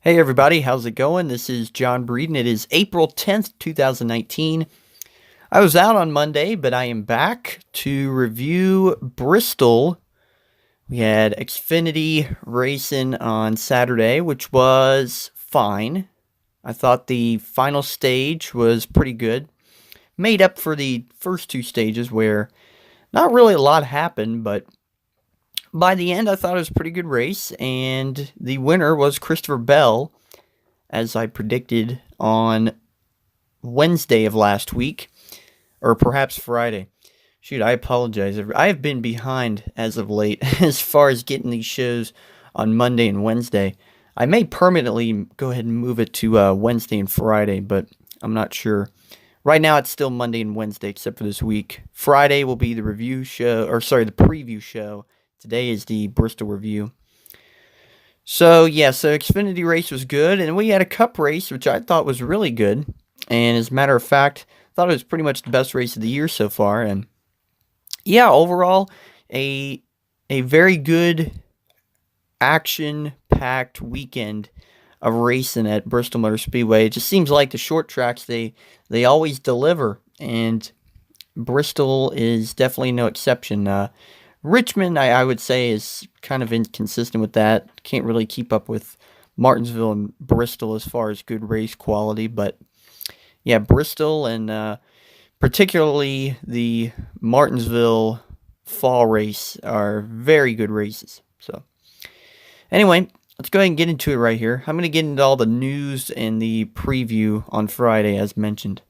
Hey everybody, how's it going? This is John Breeden. It is April 10th, 2019. I was out on Monday, but I am back to review Bristol. We had Xfinity racing on Saturday, which was fine. I thought the final stage was pretty good. Made up for the first two stages where not really a lot happened, but by the end I thought it was a pretty good race, and the winner was Christopher Bell, as I predicted on Wednesday of last week, or perhaps Friday. Shoot, I apologize. I have been behind as of late as far as getting these shows on Monday and Wednesday. I may permanently go ahead and move it to Wednesday and Friday, but I'm not sure. Right now, it's still Monday and Wednesday, except for this week. Friday will be the review show, or sorry, the preview show. Today is the Bristol review. So Xfinity race was good, and we had a Cup race, which I thought was really good. And as a matter of fact, I thought it was pretty much the best race of the year so far. And yeah, overall, a very good action-packed weekend of racing at Bristol Motor Speedway. It just seems like the short tracks they always deliver, and Bristol is definitely no exception. Richmond, I would say, is kind of inconsistent with that. Can't really keep up with Martinsville and Bristol as far as good race quality. But yeah, Bristol and particularly the Martinsville fall race are very good races. So anyway, let's go ahead and get into it right here. I'm going to get into all the news and the preview on Friday, as mentioned.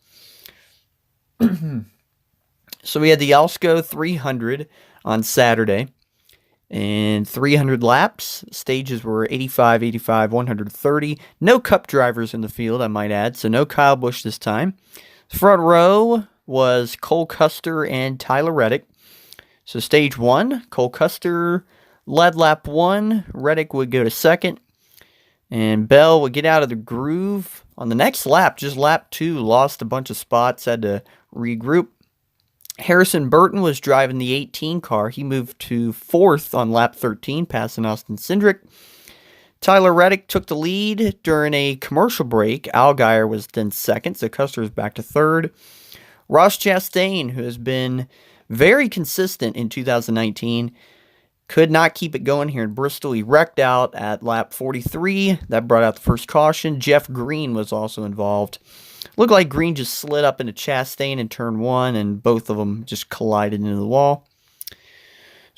So we had the Alsco 300 on Saturday, and 300 laps. Stages were 85, 85, 130. No Cup drivers in the field, I might add, so no Kyle Busch this time. Front row was Cole Custer and Tyler Reddick. So stage one, Cole Custer led lap one. Reddick would go to second, and Bell would get out of the groove on the next lap. Just lap two, lost a bunch of spots, had to regroup. Harrison Burton was driving the 18 car. He moved to fourth on lap 13, passing Austin Cindric. Tyler Reddick took the lead during a commercial break. Allgaier was then second, so Custer was back to third. Ross Chastain, who has been very consistent in 2019, could not keep it going here in Bristol. He wrecked out at lap 43. That brought out the first caution. Jeff Green was also involved. Looked like Green just slid up into Chastain in turn one, and both of them just collided into the wall.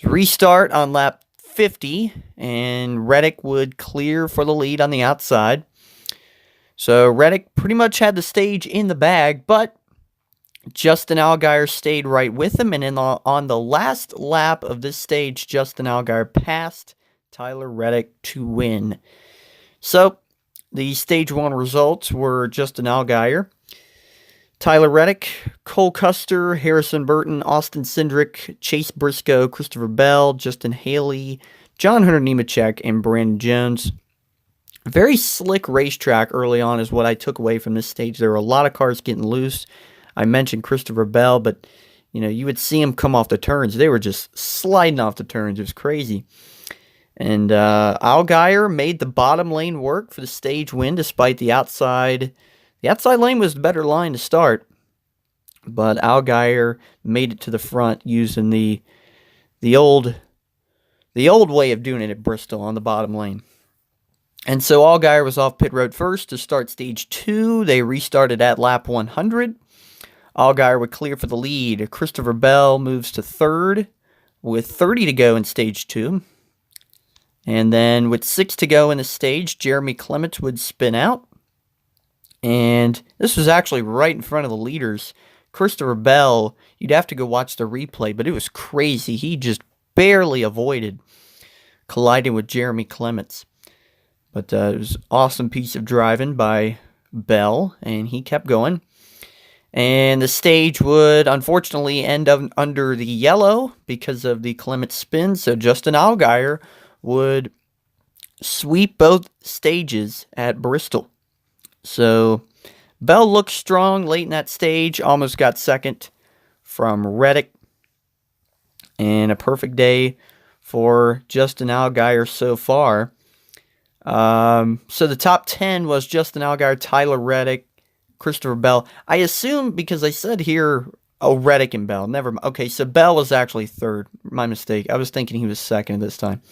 Restart on lap 50, and Reddick would clear for the lead on the outside. So Reddick pretty much had the stage in the bag, but Justin Allgaier stayed right with him, and on the last lap of this stage, Justin Allgaier passed Tyler Reddick to win. So the stage one results were Justin Allgaier, Tyler Reddick, Cole Custer, Harrison Burton, Austin Cindric, Chase Briscoe, Christopher Bell, Justin Haley, John Hunter Nemechek, and Brandon Jones. Very slick racetrack early on is what I took away from this stage. There were a lot of cars getting loose. I mentioned Christopher Bell, but you would see him come off the turns. They were just sliding off the turns. It was crazy. And Allgaier made the bottom lane work for the stage win, despite the outside. The outside lane was the better line to start, but Allgaier made it to the front using the old way of doing it at Bristol on the bottom lane. And so Allgaier was off pit road first to start stage two. They restarted at lap 100. Allgaier would clear for the lead. Christopher Bell moves to third with 30 to go in stage two. And then with 6 to go in the stage, Jeremy Clements would spin out. And this was actually right in front of the leaders. Christopher Bell, you'd have to go watch the replay, but it was crazy. He just barely avoided colliding with Jeremy Clements. But it was an awesome piece of driving by Bell, and he kept going. And the stage would unfortunately end up under the yellow because of the Clements spin, so Justin Allgaier would sweep both stages at Bristol. So Bell looked strong late in that stage, almost got second from Reddick. And a perfect day for Justin Allgaier so far. So the top 10 was Justin Allgaier, Tyler Reddick, Christopher Bell. I assume because I said here, oh, Reddick and Bell. Never mind. Okay, so Bell was actually third. My mistake. I was thinking he was second this time.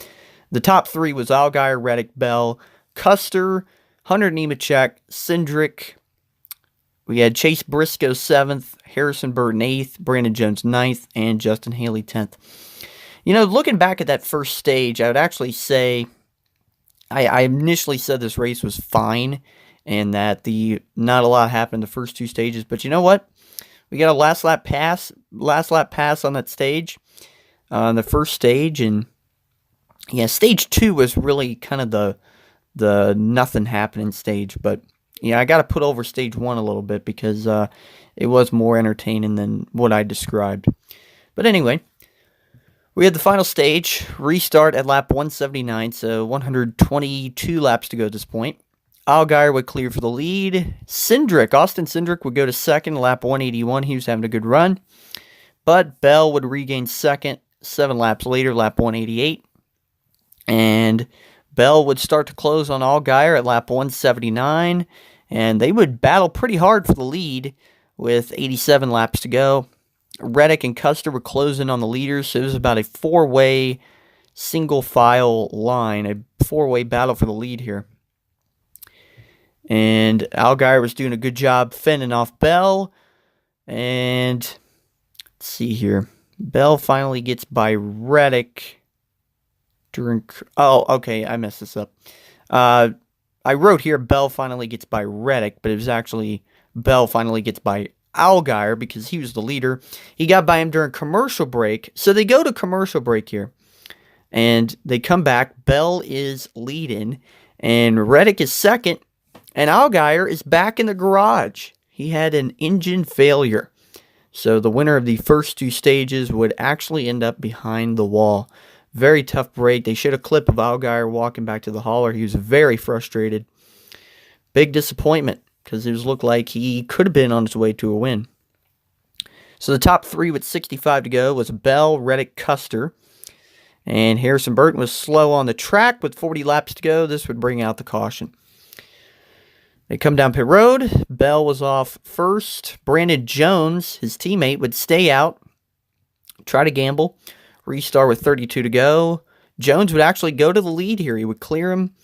The top 3 was Allgaier, Reddick, Bell, Custer, Hunter Nemechek, Cindric. We had Chase Briscoe 7th, Harrison Burton 8th, Brandon Jones 9th, and Justin Haley 10th. You know, looking back at that first stage, I would actually say I initially said this race was fine and that not a lot happened the first 2 stages. But you know what? We got a last lap pass on that stage, on the first stage, and yeah, stage 2 was really kind of the nothing happening stage. But yeah, I got to put over stage 1 a little bit because it was more entertaining than what I described. But anyway, we had the final stage, restart at lap 179, so 122 laps to go at this point. Allgaier would clear for the lead. Austin Cindric would go to second, lap 181. He was having a good run. But Bell would regain second 7 laps later, lap 188. And Bell would start to close on Allgaier at lap 179. And they would battle pretty hard for the lead with 87 laps to go. Reddick and Custer were closing on the leaders, so it was about a 4-way single-file line, a 4-way battle for the lead here. And Allgaier was doing a good job fending off Bell. And let's see here. Bell finally gets by Reddick during... Oh, okay, I messed this up. I wrote here Bell finally gets by Reddick, but it was actually Bell finally gets by Allgaier because he was the leader. He got by him during commercial break. So they go to commercial break here. And they come back. Bell is leading. And Reddick is second. And Allgaier is back in the garage. He had an engine failure. So the winner of the first 2 stages would actually end up behind the wall. Very tough break. They showed a clip of Allgaier walking back to the hauler. He was very frustrated. Big disappointment because it looked like he could have been on his way to a win. So the top 3 with 65 to go was Bell, Reddick, Custer. And Harrison Burton was slow on the track with 40 laps to go. This would bring out the caution. They come down pit road. Bell was off first. Brandon Jones, his teammate, would stay out, try to gamble, restart with 32 to go. Jones would actually go to the lead here. He would clear him,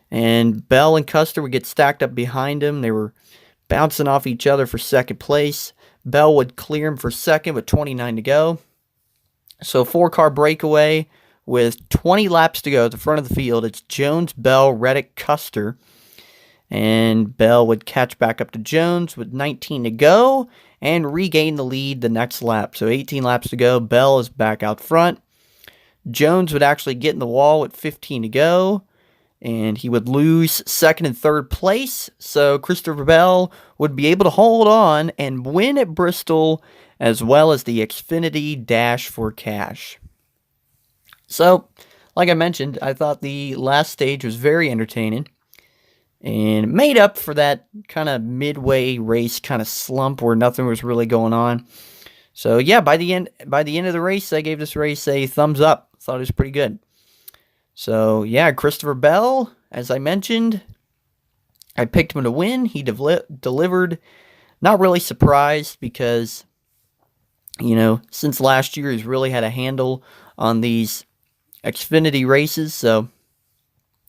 and Bell and Custer would get stacked up behind him. They were bouncing off each other for second place. Bell would clear him for second with 29 to go. So 4-car breakaway with 20 laps to go at the front of the field. It's Jones, Bell, Reddick, Custer. And Bell would catch back up to Jones with 19 to go and regain the lead the next lap. So 18 laps to go. Bell is back out front. Jones would actually get in the wall with 15 to go, and he would lose second and third place. So Christopher Bell would be able to hold on and win at Bristol, as well as the Xfinity Dash for Cash. So, like I mentioned, I thought the last stage was very entertaining and made up for that kind of midway race kind of slump where nothing was really going on. So yeah, by the end of the race, I gave this race a thumbs up. Thought it was pretty good. So yeah, Christopher Bell, as I mentioned, I picked him to win. He delivered. Not really surprised because, you know, since last year he's really had a handle on these Xfinity races. So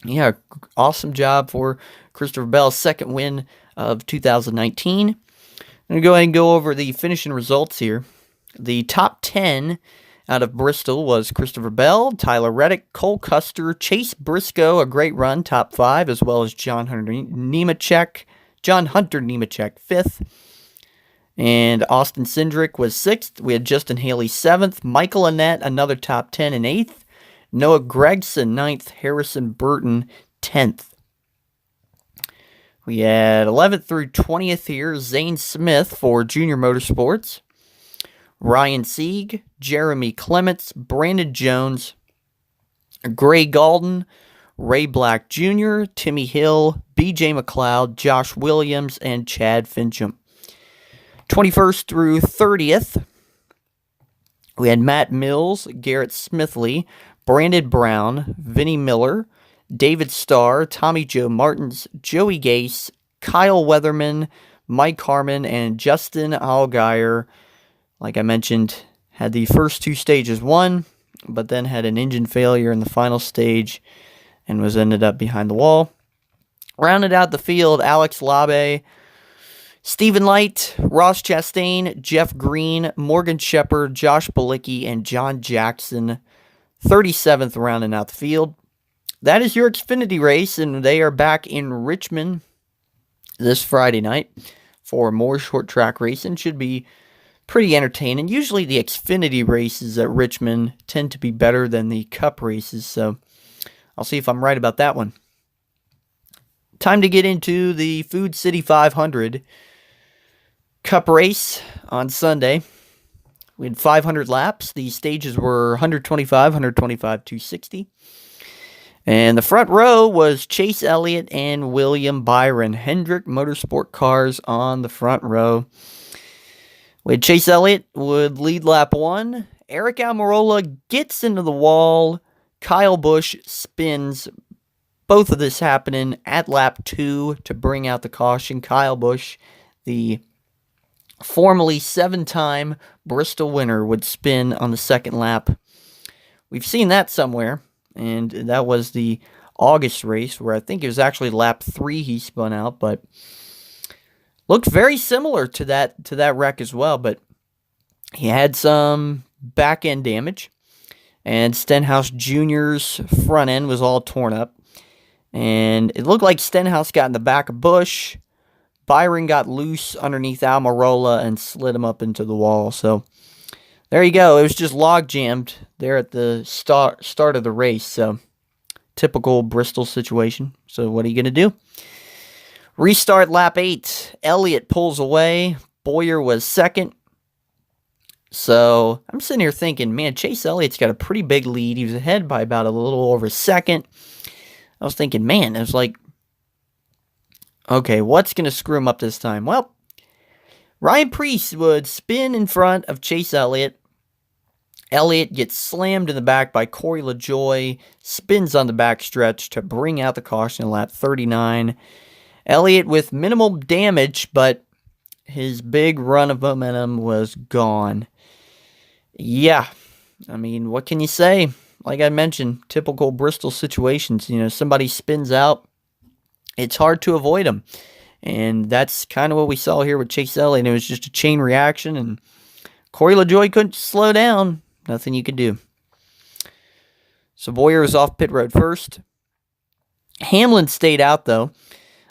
yeah, awesome job for Christopher Bell's second win of 2019. I'm going to go ahead and go over the finishing results here. The top 10 out of Bristol was Christopher Bell, Tyler Reddick, Cole Custer, Chase Briscoe, a great run, top 5, as well as John Hunter Nemechek, 5th. And Austin Cindric was 6th. We had Justin Haley 7th. Michael Annett, another top 10 and 8th. Noah Gragson, 9th. Harrison Burton, 10th. We had 11th through 20th here. Zane Smith for Junior Motorsports. Ryan Sieg, Jeremy Clements, Brandon Jones, Gray Galden, Ray Black Jr., Timmy Hill, BJ McLeod, Josh Williams, and Chad Fincham. 21st through 30th, we had Matt Mills, Garrett Smithley, Brandon Brown, Vinnie Miller, David Starr, Tommy Joe Martins, Joey Gase, Kyle Weatherman, Mike Harmon, and Justin Allgaier. Like I mentioned, had the first two stages won, but then had an engine failure in the final stage and was ended up behind the wall. Rounded out the field, Alex Labe, Stephen Light, Ross Chastain, Jeff Green, Morgan Shepherd, Josh Bilicki, and John Jackson, 37th rounding out the field. That is your Xfinity race, and they are back in Richmond this Friday night for more short track racing. Should be pretty entertaining. Usually the Xfinity races at Richmond tend to be better than the Cup races, so I'll see if I'm right about that one. Time to get into the Food City 500 Cup race on Sunday. We had 500 laps. The stages were 125, 125, 260. And the front row was Chase Elliott and William Byron. Hendrick Motorsport cars on the front row. We had Chase Elliott would lead lap 1. Eric Almirola gets into the wall. Kyle Busch spins. Both of this happening at lap 2 to bring out the caution. Kyle Busch, the formerly 7-time Bristol winner, would spin on the second lap. We've seen that somewhere, and that was the August race where I think it was actually lap 3 he spun out, but looked very similar to that wreck as well, but he had some back end damage, and Stenhouse Jr.'s front end was all torn up. And it looked like Stenhouse got in the back of Busch. Byron got loose underneath Almirola and slid him up into the wall. So there you go. It was just log jammed there at the start of the race. So typical Bristol situation. So what are you going to do? Restart lap 8. Elliott pulls away. Bowyer was second. So I'm sitting here thinking, man, Chase Elliott's got a pretty big lead. He was ahead by about a little over a second. I was thinking, man, it was like, okay, what's going to screw him up this time? Well, Ryan Preece would spin in front of Chase Elliott. Elliott gets slammed in the back by Corey LaJoie, spins on the backstretch to bring out the caution in lap 39. Elliott with minimal damage, but his big run of momentum was gone. Yeah, I mean, what can you say? Like I mentioned, typical Bristol situations. You know, somebody spins out, it's hard to avoid them. And that's kind of what we saw here with Chase Elliott. It was just a chain reaction, and Corey LaJoie couldn't slow down. Nothing you could do. So Bowyer was off pit road first. Hamlin stayed out, though.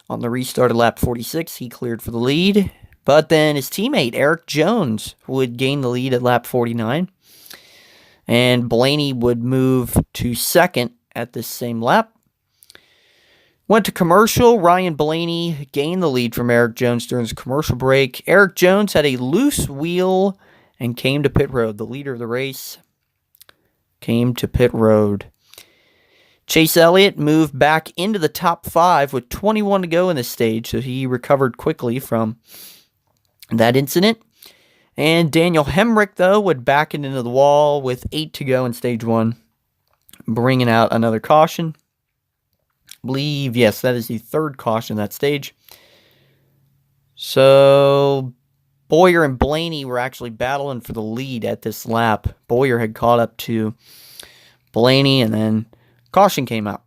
On the restart of lap 46, he cleared for the lead. But then his teammate, Eric Jones, would gain the lead at lap 49. And Blaney would move to second at this same lap. Went to commercial. Ryan Blaney gained the lead from Eric Jones during his commercial break. Eric Jones had a loose wheel and came to pit road. The leader of the race came to pit road. Chase Elliott moved back into the top 5 with 21 to go in this stage, so he recovered quickly from that incident. And Daniel Hemrick, though, would back it into the wall with 8 to go in stage 1, bringing out another caution. I believe, yes, that is the third caution that stage. So Bowyer and Blaney were actually battling for the lead at this lap. Bowyer had caught up to Blaney, and then caution came out.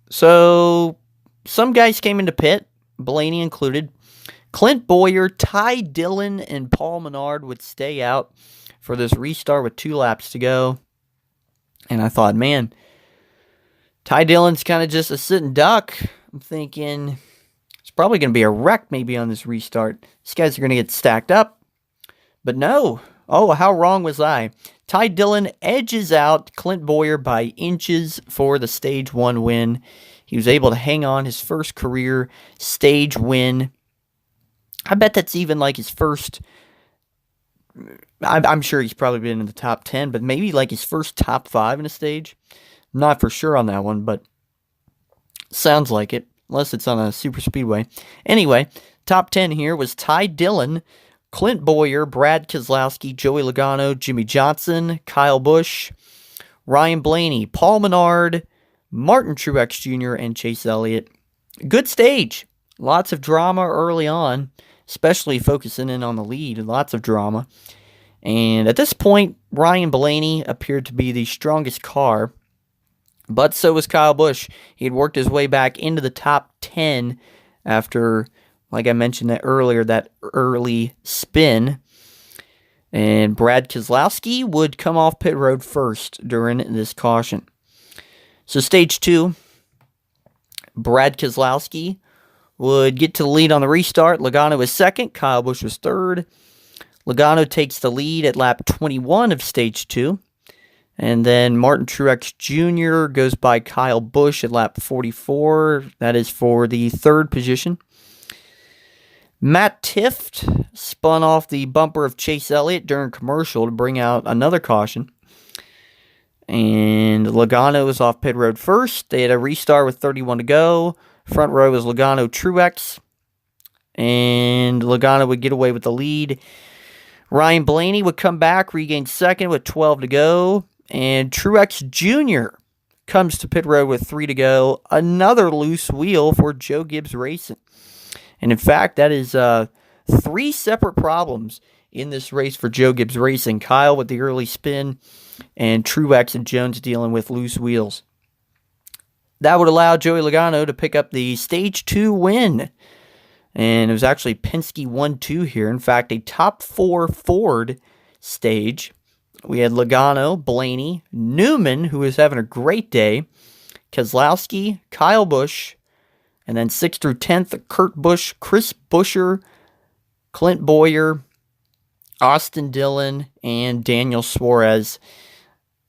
So some guys came into pit, Blaney included. Clint Bowyer, Ty Dillon, and Paul Menard would stay out for this restart with 2 laps to go. And I thought, man, Ty Dillon's kind of just a sitting duck. I'm thinking it's probably going to be a wreck maybe on this restart. These guys are going to get stacked up. But no. Oh, how wrong was I? Ty Dillon edges out Clint Bowyer by inches for the stage 1 win. He was able to hang on his first career stage win. I bet that's even like his first, I'm sure he's probably been in the top 10, but maybe like his first top 5 in a stage. I'm not for sure on that one, but sounds like it, unless it's on a super speedway. Anyway, top 10 here was Ty Dillon, Clint Bowyer, Brad Keselowski, Joey Logano, Jimmy Johnson, Kyle Busch, Ryan Blaney, Paul Menard, Martin Truex Jr., and Chase Elliott. Good stage. Lots of drama early on, especially focusing in on the lead. Lots of drama. And at this point, Ryan Blaney appeared to be the strongest car, but so was Kyle Busch. He had worked his way back into the top 10 after, like I mentioned that earlier, that early spin. And Brad Keselowski would come off pit road first during this caution. So stage 2, Brad Keselowski would get to the lead on the restart. Logano was second. Kyle Busch was third. Logano takes the lead at lap 21 of stage 2. And then Martin Truex Jr. goes by Kyle Busch at lap 44. That is for the third position. Matt Tifft spun off the bumper of Chase Elliott during commercial to bring out another caution. And Logano was off pit road first. They had a restart with 31 to go. Front row was Logano Truex. And Logano would get away with the lead. Ryan Blaney would come back, regain second with 12 to go. And Truex Jr. comes to pit road with 3 to go. Another loose wheel for Joe Gibbs Racing. And in fact, that is 3 separate problems in this race for Joe Gibbs Racing. Kyle with the early spin, and Truex and Jones dealing with loose wheels. That would allow Joey Logano to pick up the stage 2 win. And it was actually Penske 1-2 here. In fact, a top 4 Ford stage. We had Logano, Blaney, Newman, who was having a great day, Keselowski, Kyle Busch, and then 6th through 10th, Kurt Busch, Chris Buescher, Clint Bowyer, Austin Dillon, and Daniel Suarez.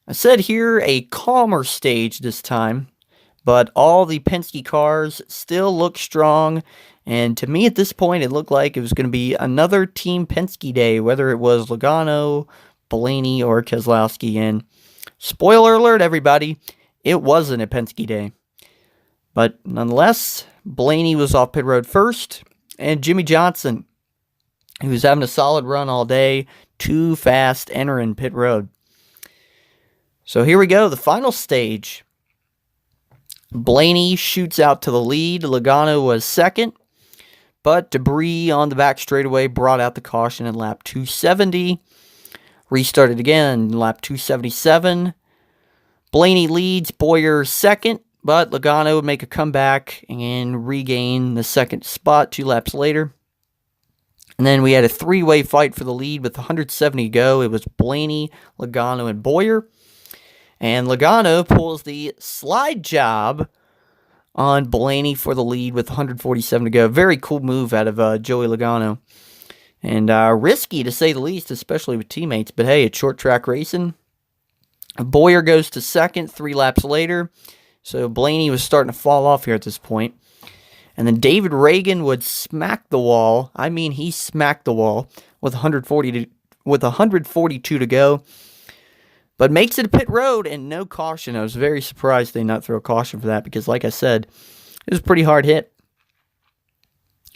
I said here a calmer stage this time, but all the Penske cars still look strong. And to me at this point, it looked like it was going to be another Team Penske day, whether it was Logano, Blaney, or Keselowski. And spoiler alert, everybody, it wasn't a Penske day. But nonetheless, Blaney was off pit road first, and Jimmy Johnson, who was having a solid run all day, too fast entering pit road. So here we go, the final stage. Blaney shoots out to the lead. Logano was second, but debris on the back straightaway brought out the caution in lap 270. Restarted again, lap 277. Blaney leads, Bowyer second, but Logano would make a comeback and regain the second spot 2 laps later. And then we had a 3-way fight for the lead with 170 to go. It was Blaney, Logano, and Bowyer. And Logano pulls the slide job on Blaney for the lead with 147 to go. Very cool move out of Joey Logano. And risky to say the least, especially with teammates. But hey, it's short track racing. Bowyer goes to second 3 laps later. So Blaney was starting to fall off here at this point. And then David Reagan would smack the wall. I mean, he smacked the wall with 142 to go. But makes it a pit road and no caution. I was very surprised they not throw a caution for that because, like I said, it was a pretty hard hit.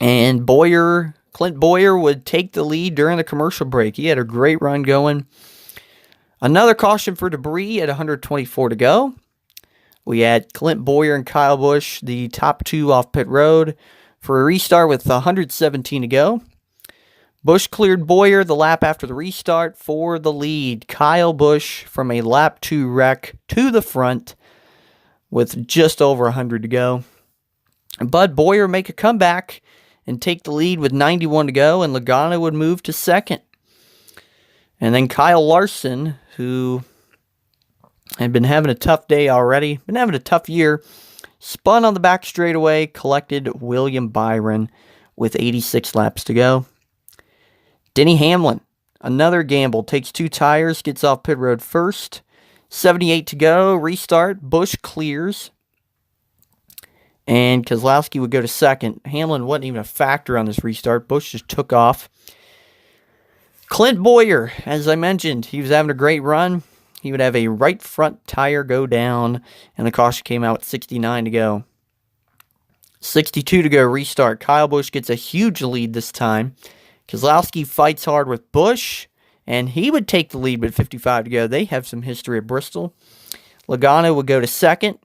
And Clint Bowyer would take the lead during the commercial break. He had a great run going. Another caution for debris at 124 to go. We had Clint Bowyer and Kyle Busch, the top 2 off pit road, for a restart with 117 to go. Busch cleared Bowyer the lap after the restart for the lead. Kyle Busch from a lap 2 wreck to the front with just over 100 to go. But Bowyer make a comeback and take the lead with 91 to go, and Logano would move to second. And then Kyle Larson, who had been having a tough day already, been having a tough year, spun on the back straightaway, collected William Byron with 86 laps to go. Denny Hamlin, another gamble, takes 2 tires, gets off pit road first. 78 to go, restart, Busch clears. And Keselowski would go to second. Hamlin wasn't even a factor on this restart. Busch just took off. Clint Bowyer, as I mentioned, he was having a great run. He would have a right front tire go down, and the caution came out with 69 to go. 62 to go, restart. Kyle Busch gets a huge lead this time. Keselowski fights hard with Busch, and he would take the lead with 55 to go. They have some history at Bristol. Logano would go to second.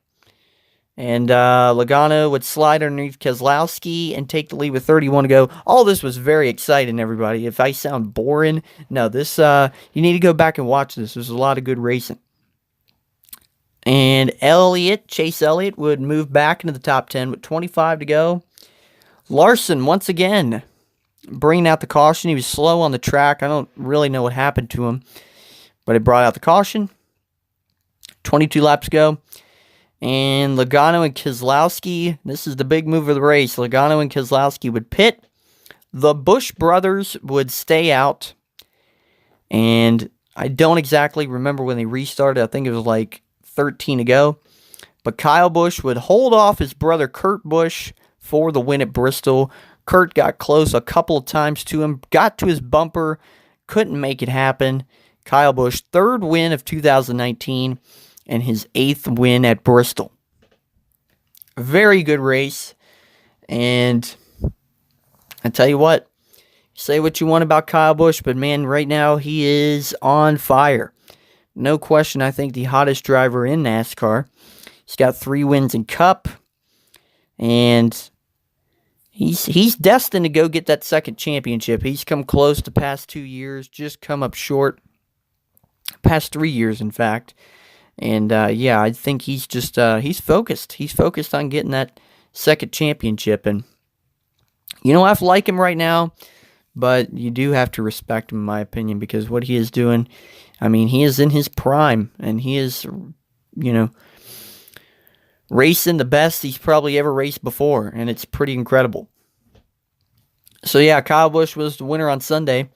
And Logano would slide underneath Keselowski and take the lead with 31 to go. All this was very exciting, everybody. If I sound boring, no, this you need to go back and watch this. There's a lot of good racing. And Chase Elliott would move back into the top 10 with 25 to go. Larson, once again, bringing out the caution. He was slow on the track. I don't really know what happened to him, but it brought out the caution. 22 laps to go. And Logano and Keselowski, this is the big move of the race. Logano and Keselowski would pit. The Busch brothers would stay out. And I don't exactly remember when they restarted. I think it was like 13 to go. But Kyle Busch would hold off his brother Kurt Busch for the win at Bristol. Kurt got close a couple of times to him, got to his bumper, couldn't make it happen. Kyle Busch, third win of 2019, and his 8th win at Bristol. Very good race. And I tell you what, say what you want about Kyle Busch, but man, right now he is on fire. No question, I think the hottest driver in NASCAR. He's got 3 wins in Cup, and he's destined to go get that second championship. He's come close the past 2 years, just come up short. Past 3 years, in fact. And yeah, I think he's just he's focused. He's focused on getting that second championship. And you know, I like him right now, but you do have to respect him, in my opinion, because what he is doing, I mean, he is in his prime, and he is, you know, racing the best he's probably ever raced before, and it's pretty incredible. So yeah, Kyle Busch was the winner on Sunday.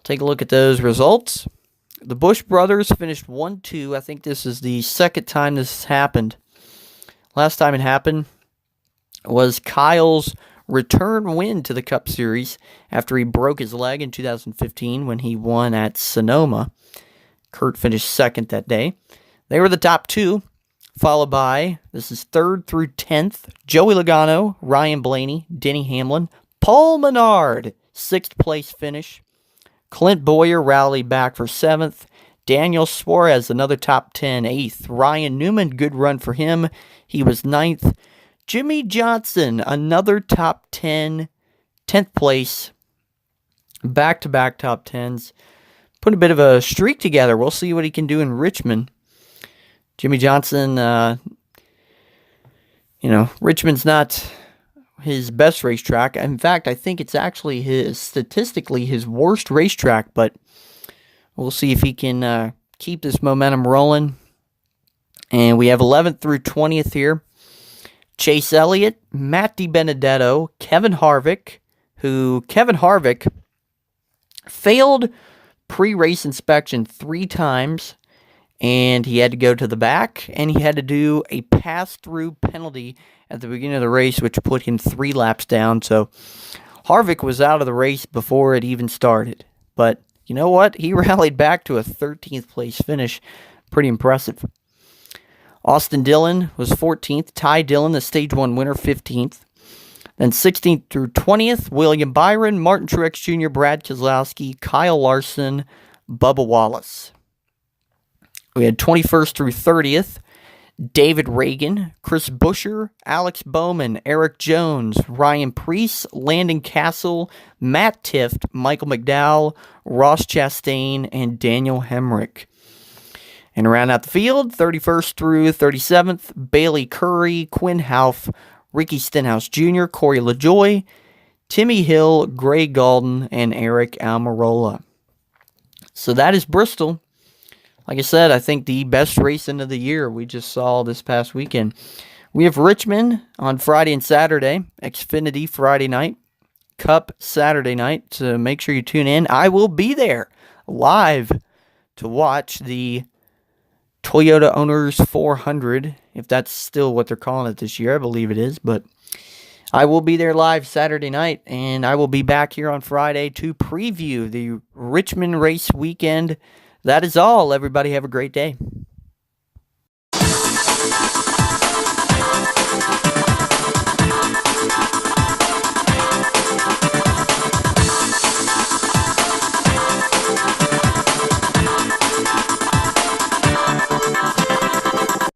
Take a look at those results. The Busch brothers finished 1-2. I think this is the second time this has happened. Last time it happened was Kyle's return win to the Cup Series after he broke his leg in 2015 when he won at Sonoma. Kurt finished second that day. They were the top 2, followed by, this is 3rd through 10th, Joey Logano, Ryan Blaney, Denny Hamlin, Paul Menard, 6th place finish. Clint Bowyer rallied back for 7th. Daniel Suarez, another top 10, 8th. Ryan Newman, good run for him. He was 9th. Jimmy Johnson, another top 10, 10th place. Back-to-back top 10s. Put a bit of a streak together. We'll see what he can do in Richmond. Jimmy Johnson, you know, Richmond's not his best racetrack. In fact, I think it's actually statistically his worst racetrack, but we'll see if he can keep this momentum rolling. And we have 11th through 20th here. Chase Elliott, Matt DiBenedetto, Kevin Harvick, failed pre-race inspection 3 times, and he had to go to the back, and he had to do a pass-through penalty at the beginning of the race, which put him 3 laps down. So Harvick was out of the race before it even started. But you know what? He rallied back to a 13th place finish. Pretty impressive. Austin Dillon was 14th. Ty Dillon, the Stage 1 winner, 15th. Then 16th through 20th, William Byron, Martin Truex Jr., Brad Keselowski, Kyle Larson, Bubba Wallace. We had 21st through 30th, David Reagan, Chris Buescher, Alex Bowman, Eric Jones, Ryan Preece, Landon Castle, Matt Tifft, Michael McDowell, Ross Chastain, and Daniel Hemrick. And around out the field, 31st through 37th, Bailey Curry, Quinn Houff, Ricky Stenhouse Jr., Corey LaJoie, Timmy Hill, Gray Galden, and Eric Almirola. So that is Bristol. Like I said, I think the best racing of the year we just saw this past weekend. We have Richmond on Friday and Saturday, Xfinity Friday night, Cup Saturday night. So make sure you tune in. I will be there live to watch the Toyota Owners 400, if that's still what they're calling it this year. I believe it is, but I will be there live Saturday night, and I will be back here on Friday to preview the Richmond race weekend. That is all. Everybody have a great day.